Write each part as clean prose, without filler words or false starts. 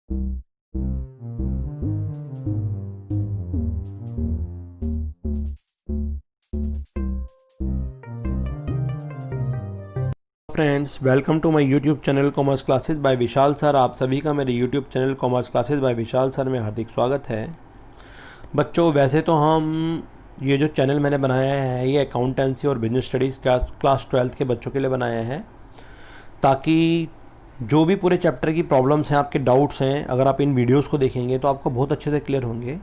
Friends, welcome to my YouTube channel commerce classes by Vishal sir. आप सभी का मेरे YouTube channel commerce classes by Vishal sir में हार्दिक स्वागत है। बच्चों, वैसे तो हम ये जो चैनल मैंने बनाया है ये अकाउंटेंसी और बिजनेस स्टडीज़ क्लास 12th के बच्चों के लिए बनाया है, ताकि जो भी पूरे चैप्टर की प्रॉब्लम्स हैं, आपके डाउट्स हैं, अगर आप इन वीडियोस को देखेंगे तो आपको बहुत अच्छे से क्लियर होंगे।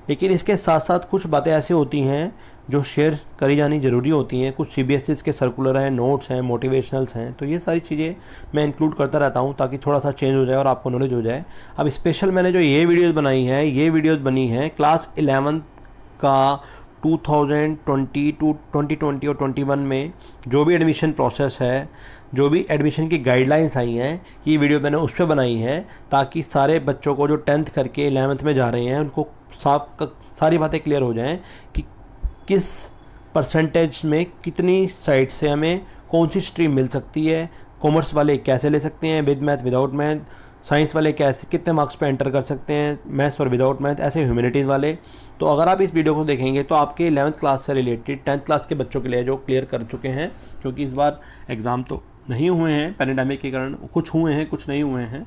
लेकिन इसके साथ साथ कुछ बातें ऐसी होती हैं जो शेयर करी जानी ज़रूरी होती हैं। कुछ CBSE के सर्कुलर हैं, नोट्स हैं, मोटिवेशनल्स हैं, तो ये सारी चीज़ें मैं इंक्लूड करता रहता हूँ ताकि थोड़ा सा चेंज हो जाए और आपको नॉलेज हो जाए। अब स्पेशल मैंने जो ये वीडियोज़ बनाई हैं, ये वीडियोज़ बनी हैं क्लास 11 का 2020 टू 2020 और 21 में जो भी एडमिशन प्रोसेस है, जो भी एडमिशन की गाइडलाइंस आई हैं, ये वीडियो मैंने उस पर बनाई है ताकि सारे बच्चों को जो 10th करके 11th में जा रहे हैं उनको सारी बातें क्लियर हो जाएं कि किस परसेंटेज में कितनी साइड से हमें कौन सी स्ट्रीम मिल सकती है, कॉमर्स वाले कैसे ले सकते हैं, with math without math, science वाले कैसे कितने मार्क्स पे एंटर कर सकते हैं, मैथ्स और विदाउट मैथ, ऐसे ह्यूमैनिटीज़ वाले। तो अगर आप इस वीडियो को देखेंगे तो आपके 11th क्लास से रिलेटेड 10th क्लास के बच्चों के लिए जो क्लियर कर चुके हैं, क्योंकि इस बार एग्ज़ाम तो नहीं हुए हैं पैंडेमिक के कारण, कुछ हुए हैं कुछ नहीं हुए हैं,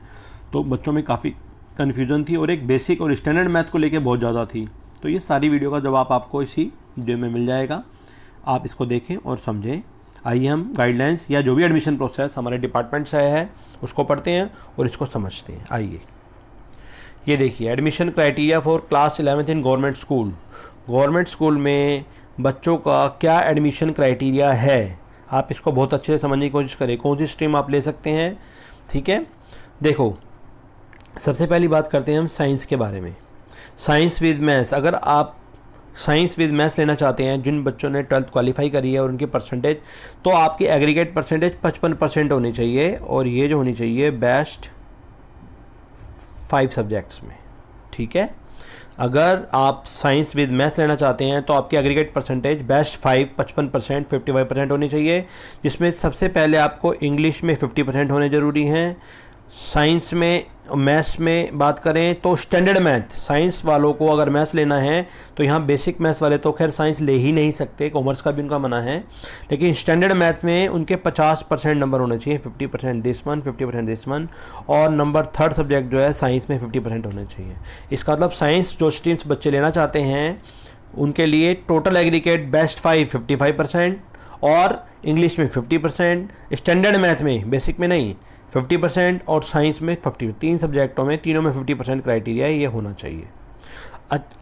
तो बच्चों में काफ़ी कन्फ्यूज़न थी और एक बेसिक और स्टैंडर्ड मैथ को लेके बहुत ज़्यादा थी। तो ये सारी वीडियो का जवाब आपको इसी वीडियो में मिल जाएगा, आप इसको देखें और समझें। आइए हम गाइडलाइंस या जो भी एडमिशन प्रोसेस हमारे डिपार्टमेंट से है उसको पढ़ते हैं और इसको समझते हैं। आइए, ये देखिए, admission criteria for class 11th in government school. Government school में बच्चों का क्या एडमिशन क्राइटेरिया है, आप इसको बहुत अच्छे से समझने की कोशिश करें। कौन सी स्ट्रीम आप ले सकते हैं, ठीक है। देखो, सबसे पहली बात करते हैं हम साइंस के बारे में। साइंस विद मैथ्स, अगर आप साइंस विद मैथ्स लेना चाहते हैं, जिन बच्चों ने 12th क्वालिफाई करी है और उनकी परसेंटेज, तो आपकी एग्रीगेट परसेंटेज 55% होनी चाहिए और ये जो होनी चाहिए बेस्ट 5 सब्जेक्ट्स में, ठीक है। अगर आप साइंस विद मैथ्स लेना चाहते हैं तो आपकी एग्रीगेट परसेंटेज बेस्ट 5 55% 55% होनी चाहिए, जिसमें सबसे पहले आपको इंग्लिश में 50% होने ज़रूरी हैं। साइंस में, मैथ्स में बात करें तो स्टैंडर्ड मैथ, साइंस वालों को अगर मैथ्स लेना है तो यहाँ बेसिक मैथ्स वाले तो खैर साइंस ले ही नहीं सकते, कॉमर्स का भी उनका मना है, लेकिन स्टैंडर्ड मैथ में उनके 50% नंबर होने चाहिए, 50% दिस वन 50% दिस वन, और नंबर 3rd सब्जेक्ट जो है साइंस में 50% होने चाहिए। इसका मतलब साइंस जो स्ट्रीम्स बच्चे लेना चाहते हैं उनके लिए टोटल एग्रीगेट बेस्ट 5 55% और इंग्लिश में 50%, स्टैंडर्ड मैथ में, बेसिक में नहीं, 50% और साइंस में 50, 3 सब्जेक्टों में, तीनों में 50% क्राइटेरिया ये होना चाहिए।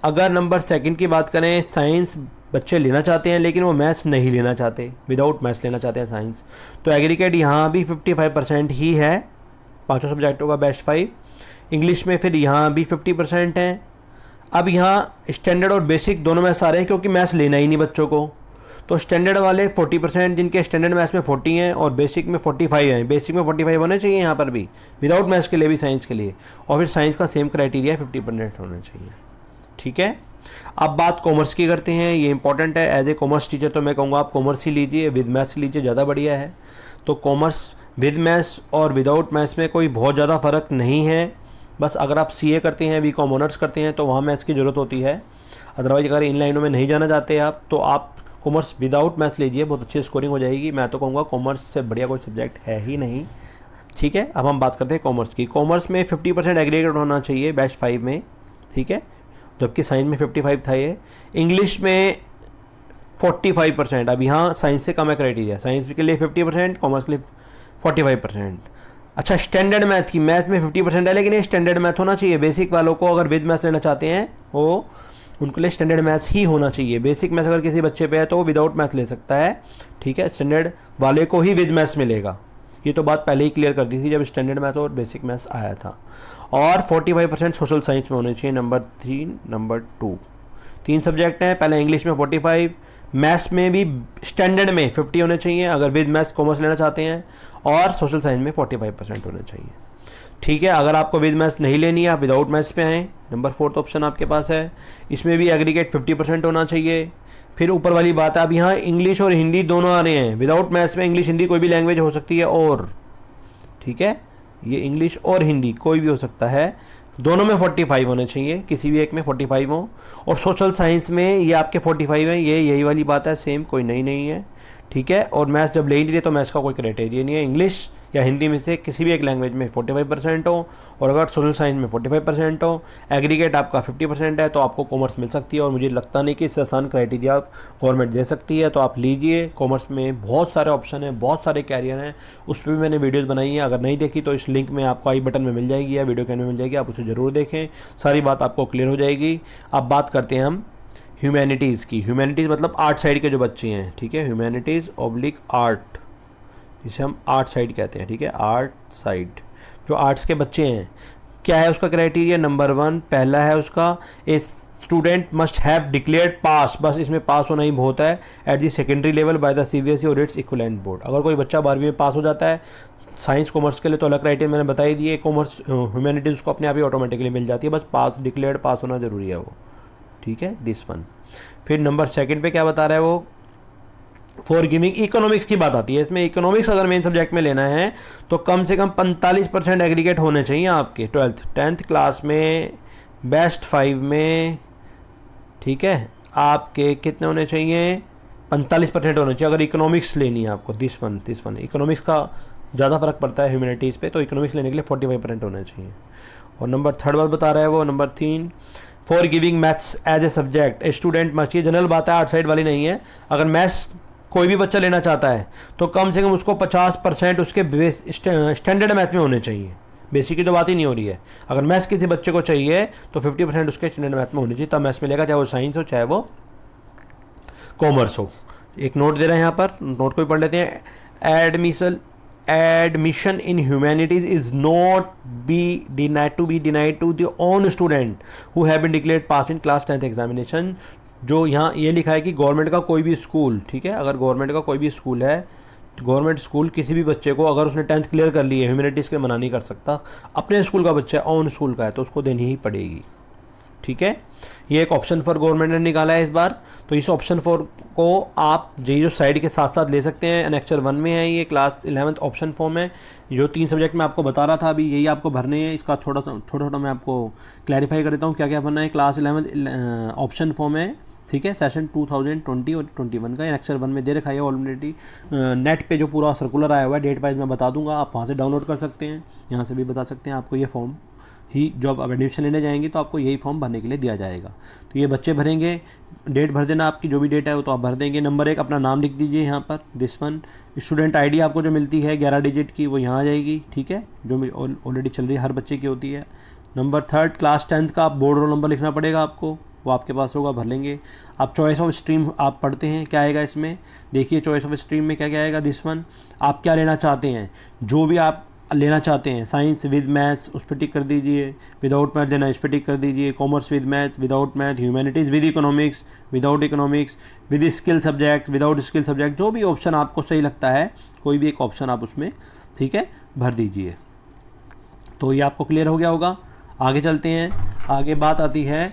अगर नंबर 2 की बात करें, साइंस बच्चे लेना चाहते हैं लेकिन वो मैथ्स नहीं लेना चाहते, विदाउट मैथ्स लेना चाहते हैं साइंस, तो एग्रीगेट यहाँ भी 55% ही है, 5 सब्जेक्टों का बेस्ट 5। इंग्लिश में फिर यहाँ भी 50% है। अब यहाँ स्टैंडर्ड और बेसिक दोनों में सारे हैं, क्योंकि मैथ्स लेना ही नहीं बच्चों को, तो स्टैंडर्ड वाले 40%, जिनके स्टैंडर्ड मैथ्स में 40 हैं और बेसिक में 45 हैं, बेसिक में 45 होने चाहिए यहाँ पर भी, विदाउट मैथ्स के लिए भी, साइंस के लिए, और फिर साइंस का सेम क्राइटेरिया 50% होना चाहिए, ठीक है। अब बात कॉमर्स की करते हैं, ये इंपॉर्टेंट है। एज ए कॉमर्स टीचर तो मैं कहूँगा आप कॉमर्स ही लीजिए, विद मैथ्स लीजिए, ज़्यादा बढ़िया है। तो कॉमर्स विद मैथ्स और विदाउट मैथ्स में कोई बहुत ज़्यादा फ़र्क नहीं है, बस अगर आप CA करते हैं, BCom ऑनर्स करते हैं तो वहाँ मैथ्स की ज़रूरत होती है। अदरवाइज अगर इन लाइनों में नहीं जाना चाहते आप तो आप कॉमर्स विदाउट मैथ्स लीजिए, बहुत अच्छी स्कोरिंग हो जाएगी। मैं तो कहूँगा कॉमर्स से बढ़िया कोई सब्जेक्ट है ही नहीं, ठीक है। अब हम बात करते हैं कॉमर्स की। कॉमर्स में 50% एग्रीगेट होना चाहिए बेस्ट 5 में, ठीक है, जबकि साइंस में 55 था ये। इंग्लिश में 45%, अब यहाँ साइंस से कम है क्राइटेरिया, साइंस के लिए 50%, कॉमर्स के लिए 45%। अच्छा, स्टैंडर्ड मैथ की, मैथ में 50% है लेकिन ये स्टैंडर्ड मैथ होना चाहिए। बेसिक वालों को अगर विद मैथ्स लेना चाहते हैं वो, उनके लिए स्टैंडर्ड मैथ्स ही होना चाहिए। बेसिक मैथ्स अगर किसी बच्चे पे है तो वो विदाउट मैथ्स ले सकता है, ठीक है, स्टैंडर्ड वाले को ही विद मैथ्स मिलेगा। ये तो बात पहले ही क्लियर कर दी थी जब स्टैंडर्ड मैथ्स और बेसिक मैथ्स आया था। और 45% सोशल साइंस में होने चाहिए, नंबर 3 नंबर 2, 3 सब्जेक्ट हैं। पहले इंग्लिश में 45, मैथ्स में भी स्टैंडर्ड में 50 होने चाहिए अगर विद मैथ्स कॉमर्स लेना चाहते हैं, और सोशल साइंस में 45% होने चाहिए, ठीक है। अगर आपको विद मैथ्स नहीं लेनी है, आप विदाउट मैथ्स पे आएँ, नंबर 4th ऑप्शन आपके पास है, इसमें भी एग्रीगेट 50% होना चाहिए। फिर ऊपर वाली बात है, अब यहाँ इंग्लिश और हिंदी दोनों आ रहे हैं, विदाउट मैथ्स में इंग्लिश हिंदी कोई भी लैंग्वेज हो सकती है, और ठीक है, ये इंग्लिश और हिंदी कोई भी हो सकता है, दोनों में 45 होने चाहिए, किसी भी एक में 45 हो। और सोशल साइंस में ये आपके 45 है, ये यही वाली बात है, सेम, कोई नई नहीं है, ठीक है। और मैथ्स जब ले ही नहीं रहे तो मैथ्स का कोई क्राइटेरिया नहीं है। इंग्लिश या हिंदी में से किसी भी एक लैंग्वेज में 45% हो, और अगर सोशल साइंस में 45% हो, एग्रीगेट आपका 50% है, तो आपको कॉमर्स मिल सकती है। और मुझे लगता नहीं कि इससे आसान क्राइटेरिया गवर्नमेंट दे सकती है, तो आप लीजिए। कॉमर्स में बहुत सारे ऑप्शन हैं, बहुत सारे कैरियर हैं, उस पर भी मैंने वीडियोज़ बनाई है। अगर नहीं देखी तो इस लिंक में आपको आई बटन में मिल जाएगी या वीडियो के में मिल जाएगी, आप उसे ज़रूर देखें, सारी बात आपको क्लियर हो जाएगी। अब बात करते हैं हम ह्यूमैनिटीज़ की। ह्यूमैनिटीज़ मतलब आर्ट साइड के जो बच्चे हैं, ठीक है, ह्यूमैनिटीज़ ऑब्लिक आर्ट, जिसे हम आर्ट साइड कहते हैं, ठीक है, आर्ट साइड, जो आर्ट्स के बच्चे हैं। क्या है उसका क्राइटेरिया? नंबर 1 पहला है उसका, a student must have declared pass, बस इसमें पास होना ही बहुत है, at the secondary level by the CBSE और इट्स इक्विवेलेंट बोर्ड। अगर कोई बच्चा 12वीं में पास हो जाता है, साइंस कॉमर्स के लिए तो अलग क्राइटेरिया मैंने बता ही दिए, कॉमर्स ह्यूमैनिटीज़ उसको अपने आप ही ऑटोमेटिकली मिल जाती है, बस पास, डिक्लेयर्ड पास होना जरूरी है वो, ठीक है, दिस वन। फिर नंबर 2 पे क्या बता रहा है वो? फॉर गिविंग, इकोनॉमिक्स की बात आती है इसमें। इकोनॉमिक्स अगर मेन सब्जेक्ट में लेना है तो कम से कम 45% एग्रीगेट होने चाहिए आपके 10th क्लास में, बेस्ट 5 में, ठीक है, आपके कितने होने चाहिए? 45% होने चाहिए अगर इकोनॉमिक्स लेनी है आपको। दिस वन इकोनॉमिक्स का ज़्यादा फर्क पड़ता है ह्यूमैनिटीज़ पे, तो इकोनॉमिक्स लेने के लिए 45% होने चाहिए। और नंबर 3 बात बता रहा है वो, number 3 for giving maths as a subject a student must, ये जनरल बात है, आर्ट साइड वाली नहीं है। अगर मैथ्स कोई भी बच्चा लेना चाहता है तो कम से कम उसको 50% उसके स्टैंडर्ड मैथ में होने चाहिए। बेसिक की तो बात ही नहीं हो रही है। अगर मैथ्स किसी बच्चे को चाहिए तो 50% उसके स्टैंडर्ड मैथ में होनी चाहिए, तब मैथ्स मिलेगा, चाहे वो साइंस हो चाहे वो कॉमर्स हो। एक नोट दे रहे हैं यहाँ पर, नोट को भी पढ़ लेते हैं। Admission in humanities is not be denied to the own student who have been declared pass in class 10th examination. जो यहाँ ये लिखा है कि गवर्नमेंट का कोई भी स्कूल, ठीक है, अगर गवर्नमेंट का कोई भी स्कूल है, गवर्नमेंट स्कूल किसी भी बच्चे को, अगर उसने 10th क्लियर कर ली है, ह्यूमैनिटीज़ के मना नहीं कर सकता, अपने स्कूल का बच्चा है, ओन स्कूल का है, तो उसको देनी ही पड़ेगी, ठीक है। ये एक ऑप्शन फॉर गवर्नमेंट ने निकाला है इस बार, तो इस ऑप्शन फॉर को आप जो साइड के साथ साथ ले सकते हैं। एनेक्चर 1 में है, ये क्लास 11th ऑप्शन फॉर्म है। जो 3 सब्जेक्ट मैं आपको बता रहा था अभी, यही आपको भरने हैं। इसका छोटा मैं आपको क्लैरिफाई कर देता हूँ क्या क्या भरना है। क्लास 11th ऑप्शन फॉर्म है, ठीक है, सेशन 2020 और 21 का। एनेक्चर 1 में दे रखा है ऑलरेडी, नेट पे जो पूरा सर्कुलर आया हुआ है, डेट वाइज मैं बता दूंगा, आप वहाँ से डाउनलोड कर सकते हैं, यहाँ से भी बता सकते हैं। आपको ये फॉर्म ही, जब आप एडमिशन लेने जाएंगे तो आपको यही फॉर्म भरने के लिए दिया जाएगा। तो ये बच्चे भरेंगे, डेट भर देना आपकी, जो भी डेट है वो तो आप भर देंगे। नंबर 1 अपना नाम लिख दीजिए यहाँ पर, दिस वन। स्टूडेंट आईडी आपको जो मिलती है 11 डिजिट की, वो यहाँ आ जाएगी, ठीक है, जो ऑलरेडी चल रही है, हर बच्चे की होती है। नंबर 3 क्लास 10th का आप बोर्ड रोल नंबर लिखना पड़ेगा आपको, वो आपके पास होगा, भर लेंगे। आप चॉइस ऑफ स्ट्रीम आप पढ़ते हैं, क्या आएगा इसमें, देखिए चॉइस ऑफ स्ट्रीम में क्या क्या आएगा, दिस वन। आप क्या लेना चाहते हैं, जो भी आप लेना चाहते हैं, साइंस विद मैथ्स उस पर टिक कर दीजिए, विदाउट मैथ लेना इस पर टिक कर दीजिए, commerce with math, without math, humanities with economics, without economics, with skill subject, without skill subject, जो भी ऑप्शन आपको सही लगता है, कोई भी एक ऑप्शन आप उसमें, ठीक है, भर दीजिए। तो ये आपको क्लियर हो गया होगा। आगे चलते हैं। आगे बात आती है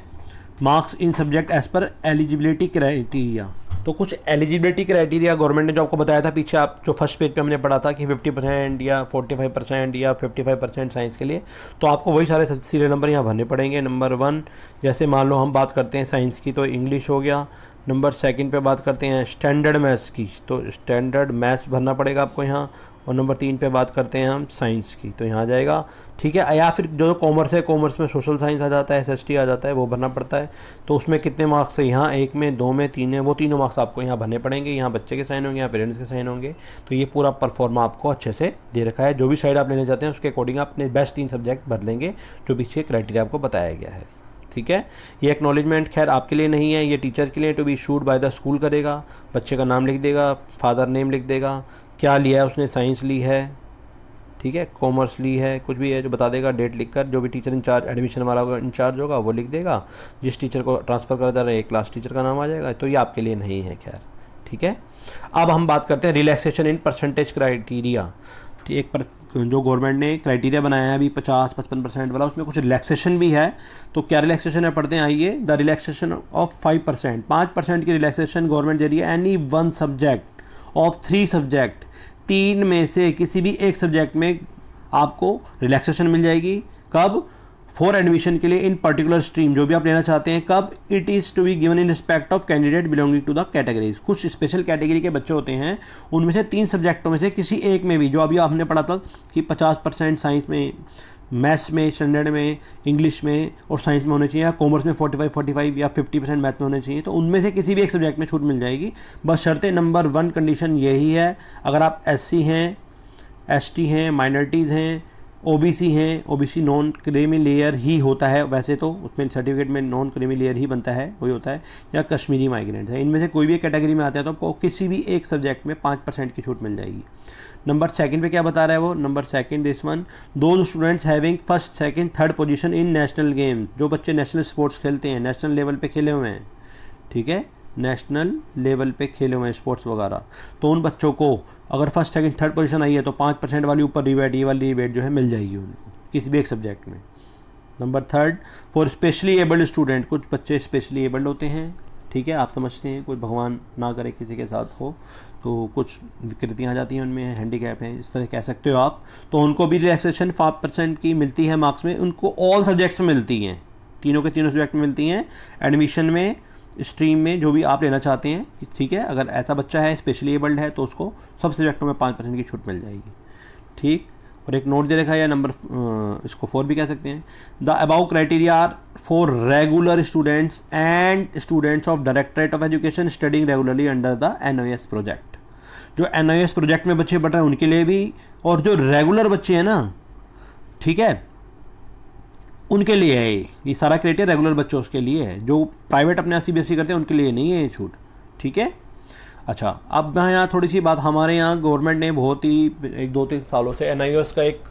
marks in subject as per eligibility criteria. तो कुछ एलिजिबिलिटी क्राइटेरिया गवर्नमेंट ने जो आपको बताया था पीछे, आप जो फर्स्ट पेज पे हमने पढ़ा था कि 50% या 45% या 55% साइंस के लिए, तो आपको वही सारे सीरियल नंबर यहाँ भरने पड़ेंगे। नंबर 1 जैसे मान लो हम बात करते हैं साइंस की, तो इंग्लिश हो गया। नंबर 2 पे बात करते हैं स्टैंडर्ड मैथ्स की, तो स्टैंडर्ड मैथ्स भरना पड़ेगा आपको यहाँ। और नंबर 3 पे बात करते हैं हम साइंस की, तो यहाँ आ जाएगा, ठीक है। या फिर जो कॉमर्स है, कॉमर्स में सोशल साइंस आ जाता है, SST आ जाता है, वो भरना पड़ता है। तो उसमें कितने मार्क्स है, यहाँ 1 में, 2 में, 3 में, वो तीनों मार्क्स आपको यहाँ भरने पड़ेंगे। यहाँ बच्चे के साइन होंगे, यहाँ पेरेंट्स के साइन होंगे। तो ये पूरा परफॉर्मा आपको अच्छे से दे रखा है। जो भी साइड आप लेना चाहते हैं उसके अकॉर्डिंग आप अपने बेस्ट 3 सब्जेक्ट भर लेंगे जो पीछे क्राइटेरिया आपको बताया गया है, ठीक है। ये एक्नॉलेजमेंट खैर आपके लिए नहीं है, ये टीचर के लिए, to be issued by the school करेगा। बच्चे का नाम लिख देगा, फादर नेम लिख देगा, क्या लिया है उसने, साइंस ली है, ठीक है, कॉमर्स ली है, कुछ भी है जो बता देगा, डेट लिखकर। जो भी टीचर इंचार्ज, एडमिशन वाला होगा, इंचार्ज होगा, वो लिख देगा। जिस टीचर को ट्रांसफ़र करा जा रहा है, क्लास टीचर का नाम आ जाएगा। तो ये आपके लिए नहीं है खैर, ठीक है। अब हम बात करते हैं रिलैक्सेशन इन परसेंटेज क्राइटेरिया। एक जो गवर्नमेंट ने क्राइटेरिया बनाया है अभी 50-55% वाला, उसमें कुछ रिलैक्सेशन भी है। तो क्या रिलैक्सेशन है, पढ़ते हैं, आइए। द रिलैक्सेशन ऑफ 5%, 5% की रिलैक्सेशन गवर्नमेंट दे रही है। Any one subject of 3 subject, 3 में से किसी भी एक सब्जेक्ट में आपको रिलैक्सेशन मिल जाएगी। कब? फॉर एडमिशन के लिए इन पर्टिकुलर स्ट्रीम जो भी आप लेना चाहते हैं। कब? It is to be given in respect of candidate belonging to the categories. कुछ स्पेशल कैटेगरी के बच्चे होते हैं, उनमें से 3 सब्जेक्टों में से किसी एक में भी, जो अभी आपने पढ़ा था कि 50% साइंस में, मैथ्स में, स्टैंडर्ड में, इंग्लिश में और साइंस में होने चाहिए, या कॉमर्स में 45 या 50% मैथ में होने चाहिए, तो उनमें से किसी भी एक सब्जेक्ट में छूट मिल जाएगी। बस शर्तें, नंबर 1 कंडीशन यही है, अगर आप SC हैं, ST हैं, माइनॉरिटीज़ हैं, OBC हैं, OBC नॉन क्रीमी लेयर ही होता है वैसे तो, उसमें सर्टिफिकेट में नॉन क्रीमी लेयर ही बनता है, वही होता है, या कश्मीरी माइग्रेंट है, इनमें से कोई भी एक कैटेगरी में आता है तो आपको किसी भी एक सब्जेक्ट में 5% की छूट मिल जाएगी। नंबर 2 पे क्या बता रहा है वो? Number 2 this one, those students having first, second, third position in national game, जो बच्चे नेशनल स्पोर्ट्स खेलते हैं, नेशनल लेवल पे खेले हुए हैं, ठीक है, नेशनल लेवल पे खेले हुए हैं स्पोर्ट्स वगैरह, तो उन बच्चों को अगर फर्स्ट, सेकंड, थर्ड पोजीशन आई है तो 5% वाली ऊपर रिबेट, ये वाली रिबेट जो है मिल जाएगी उनको किसी भी एक सब्जेक्ट में। Number 3, for specially abled student, कुछ बच्चे स्पेशली एबल्ड होते हैं, ठीक है, आप समझते हैं, कोई भगवान ना करे किसी के साथ हो तो कुछ विकृतियाँ आ जाती हैं उनमें, हैंडीकैप हैं, इस तरह कह सकते हो आप, तो उनको भी रिलैक्सेशन 5% की मिलती है मार्क्स में, उनको ऑल सब्जेक्ट्स में मिलती हैं, तीनों के तीनों सब्जेक्ट में मिलती हैं एडमिशन में, स्ट्रीम में जो भी आप लेना चाहते हैं, ठीक है। अगर ऐसा बच्चा है स्पेशली एबल्ड है तो उसको सब सब्जेक्टों में 5% की छूट मिल जाएगी, ठीक। और एक नोट दे रखा है, या नंबर इसको 4 भी कह सकते हैं, the above criteria are for regular students and students of directorate of education studying regularly under the NIOS project. जो NIOS प्रोजेक्ट में बच्चे पढ़ रहे हैं उनके लिए भी, और जो रेगुलर बच्चे हैं ना, ठीक है, उनके लिए है ये सारा क्राइटेरिया, रेगुलर बच्चों उसके लिए है, जो प्राइवेट अपने CBSE करते हैं उनके लिए नहीं है ये छूट, ठीक है। अच्छा, अब मैं यहाँ थोड़ी सी बात, हमारे यहाँ गवर्नमेंट ने बहुत ही 1-2-3 सालों से NIOS का एक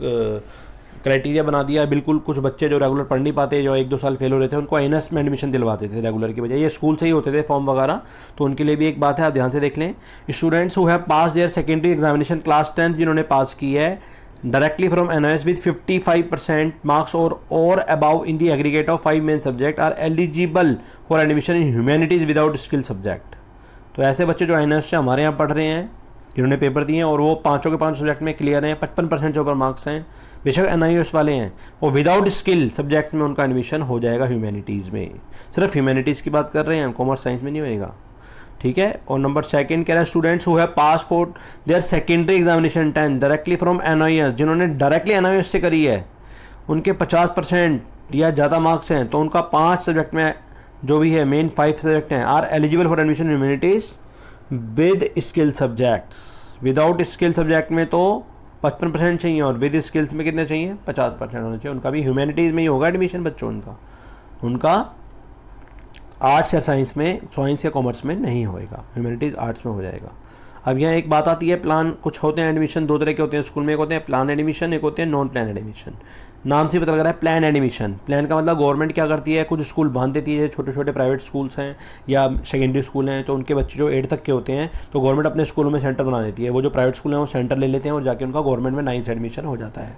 क्राइटेरिया बना दिया है। बिल्कुल कुछ बच्चे जो रेगुलर पढ़ नहीं पाते, जो 1-2 साल फेल हो रहे थे, उनको NIOS में एडमिशन दिलवाते थे रेगुलर की बजाय, ये स्कूल से ही होते थे फॉर्म वगैरह, तो उनके लिए भी एक बात है, आप ध्यान से देख लें। Students who have pass their secondary examination class 10 जिन्होंने पास की है directly from NIOS with 55% marks और above in the aggregate of 5 main subject are eligible for admission in humanities without skill subject. तो ऐसे बच्चे जो NIOS से हमारे यहाँ पढ़ रहे हैं, जिन्होंने पेपर दिए हैं और वो 5 के 5 सब्जेक्ट में क्लियर हैं, 55% से ऊपर मार्क्स हैं, बेशक NIOS वाले हैं, और विदाउट स्किल सब्जेक्ट्स में उनका एडमिशन हो जाएगा ह्यूमैनिटीज़ में। सिर्फ ह्यूमैनिटीज़ की बात कर रहे हैं हम, कॉमर्स साइंस में नहीं होएगा, ठीक है। और नंबर 2 कह रहा है students who have pass for their secondary examination 10 directly from NIOS, जिन्होंने डायरेक्टली NIOS से करी है, उनके 50% या ज़्यादा मार्क्स हैं, तो उनका 5 सब्जेक्ट में जो भी है, मेन 5 सब्जेक्ट हैं, are eligible for admission humanities with skill subjects. Without skill subject में तो 55% चाहिए, और विद स्किल्स में कितने चाहिए? 50% होना चाहिए। उनका भी ह्यूमैनिटीज़ में ही होगा एडमिशन बच्चों, उनका आर्ट्स या साइंस में, साइंस या कॉमर्स में नहीं होएगा, ह्यूमैनिटीज़ आर्ट्स में हो जाएगा। अब यहाँ एक बात आती है, प्लान, कुछ होते हैं एडमिशन 2 तरह के होते हैं स्कूल में, एक होते हैं प्लान एडमिशन, एक होते हैं नॉन प्लान एडमिशन। नाम से पता लग रहा है प्लान एडमिशन, प्लान का मतलब गवर्नमेंट क्या करती है, कुछ स्कूल बांध देती है, छोटे छोटे प्राइवेट स्कूल्स हैं या सेकेंडरी स्कूल हैं, तो उनके बच्चे जो 8 तक के होते हैं तो गवर्नमेंट अपने स्कूलों में सेंटर बना देती है, वो जो प्राइवेट स्कूल हैं वो सेंटर ले लेते हैं और जाके उनका गवर्नमेंट में 9th एडमिशन हो जाता है,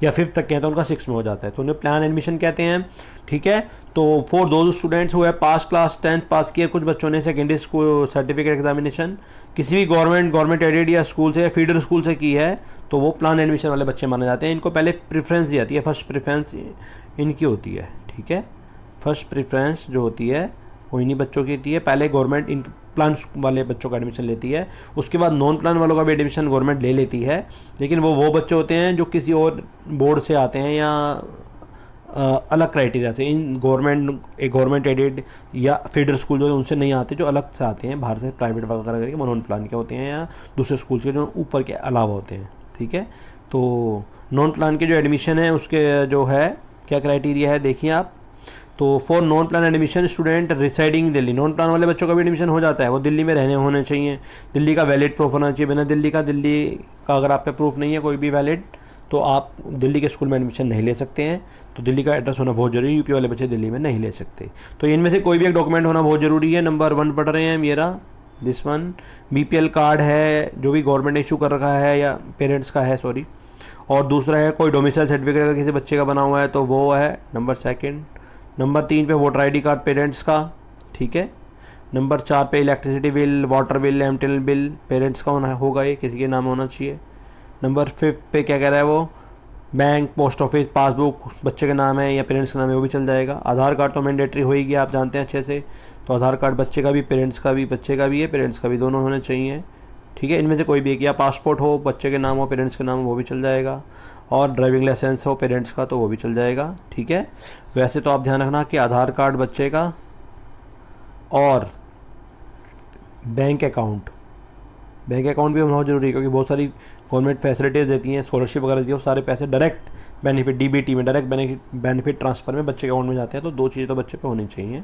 या 5th तक के हैं तो उनका 6th में हो जाता है, तो उन्हें प्लान एडमिशन कहते हैं, ठीक है। तो for those students who have pass class 10 पास किया, कुछ बच्चों ने सेकेंडरी स्कूल सर्टिफिकेट एग्जामिनेशन किसी भी गवर्नमेंट एडेड या स्कूल से या फीडर स्कूल से की है, तो वो प्लान एडमिशन वाले बच्चे माने जाते हैं। इनको पहले प्रेफरेंस दी जाती है, फर्स्ट प्रेफरेंस इनकी होती है, ठीक है। फर्स्ट प्रेफरेंस जो होती है वो इन्हीं बच्चों की होती है, पहले गवर्नमेंट इन प्लान वाले बच्चों का एडमिशन लेती है, उसके बाद नॉन प्लान वालों का भी एडमिशन गवर्नमेंट ले लेती है, लेकिन वो बच्चे होते हैं जो किसी और बोर्ड से आते हैं या अलग क्राइटेरिया से, इन गवर्नमेंट एडेड या फीडर स्कूल जो उनसे नहीं आते, जो अलग से आते हैं बाहर से, प्राइवेट वगैरह करके, वो नॉन प्लान के होते हैं या दूसरे स्कूल के जो ऊपर के अलावा होते हैं, ठीक है। तो नॉन प्लान के जो एडमिशन है उसके जो है क्या क्राइटेरिया है देखिए आप, तो for non plan admission student residing Delhi, non plan वाले बच्चों का भी एडमिशन हो जाता है, वो दिल्ली में रहने होने चाहिए, दिल्ली का वैलिड प्रूफ होना चाहिए, बिना दिल्ली का अगर आप पे प्रूफ नहीं है कोई भी वैलिड, तो आप दिल्ली के स्कूल में एडमिशन नहीं ले सकते हैं, तो दिल्ली का एड्रेस होना बहुत जरूरी है, यूपी वाले बच्चे दिल्ली में नहीं ले सकते, तो इनमें से कोई भी एक डॉक्यूमेंट होना बहुत ज़रूरी है। नंबर 1 पढ़ रहे हैं मेरा, दिस वन, BPL कार्ड है जो भी गवर्नमेंट ने इशू कर रखा है या पेरेंट्स का है, सॉरी, और दूसरा है कोई डोमिसाइल सर्टिफिकेट अगर किसी बच्चे का बना हुआ है तो वो है नंबर 2। नंबर 3 पे वोटर ID कार्ड पेरेंट्स का, ठीक है। नंबर 4 पे इलेक्ट्रिसिटी बिल, वाटर बिल, एमटेनल बिल पेरेंट्स का होगा, ये किसी के नाम होना चाहिए। नंबर 5 पे क्या कह रहा है वो, बैंक, पोस्ट ऑफिस, पासबुक बच्चे के नाम है या पेरेंट्स के नाम है वो भी चल जाएगा। आधार कार्ड तो मैंडेटरी हो ही गया, आप जानते हैं अच्छे से। तो आधार कार्ड बच्चे का भी, पेरेंट्स का भी, बच्चे का भी है, पेरेंट्स का भी, दोनों होने चाहिए। ठीक है, इनमें से कोई भी एक, या पासपोर्ट हो बच्चे के नाम हो, पेरेंट्स के नाम हो, वो भी चल जाएगा। और ड्राइविंग लाइसेंस हो पेरेंट्स का तो वो भी चल जाएगा। ठीक है, वैसे तो आप ध्यान रखना कि आधार कार्ड बच्चे का और बैंक अकाउंट भी होना बहुत ज़रूरी है, क्योंकि बहुत सारी गवर्नमेंट फैसिलिटीज़ देती हैं, स्कॉलरशिप वगैरह देती है, वो सारे पैसे डायरेक्ट बेनिफिट डीबीटी में, डायरेक्ट बेनिफिट ट्रांसफ़र में बच्चे के अकाउंट में जाते हैं। तो दो चीज़ें तो बच्चे पे होनी चाहिए।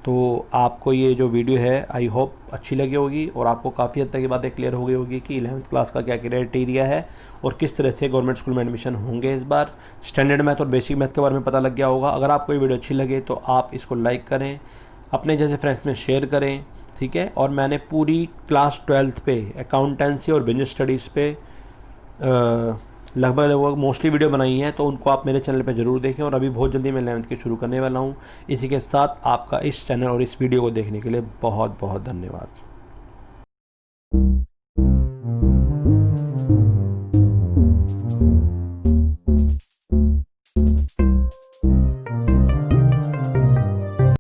तो आपको ये जो वीडियो है आई होप अच्छी लगी होगी और आपको काफ़ी हद तक ये बातें क्लियर हो गई होगी कि 11th क्लास का क्या क्राइटेरिया है और किस तरह से गवर्नमेंट स्कूल में एडमिशन होंगे इस बार। स्टैंडर्ड मैथ और बेसिक मैथ के बारे में पता लग गया होगा। अगर आपको ये वीडियो अच्छी लगे तो आप इसको लाइक करें, अपने जैसे फ्रेंड्स में शेयर करें। ठीक है, और मैंने पूरी क्लास 12th पे अकाउंटेंसी और बिजनेस स्टडीज़ पे लगभग मोस्टली वीडियो बनाई है, तो उनको आप मेरे चैनल पे ज़रूर देखें। और अभी बहुत जल्दी मैं 11th की शुरू करने वाला हूँ। इसी के साथ आपका इस चैनल और इस वीडियो को देखने के लिए बहुत बहुत धन्यवाद।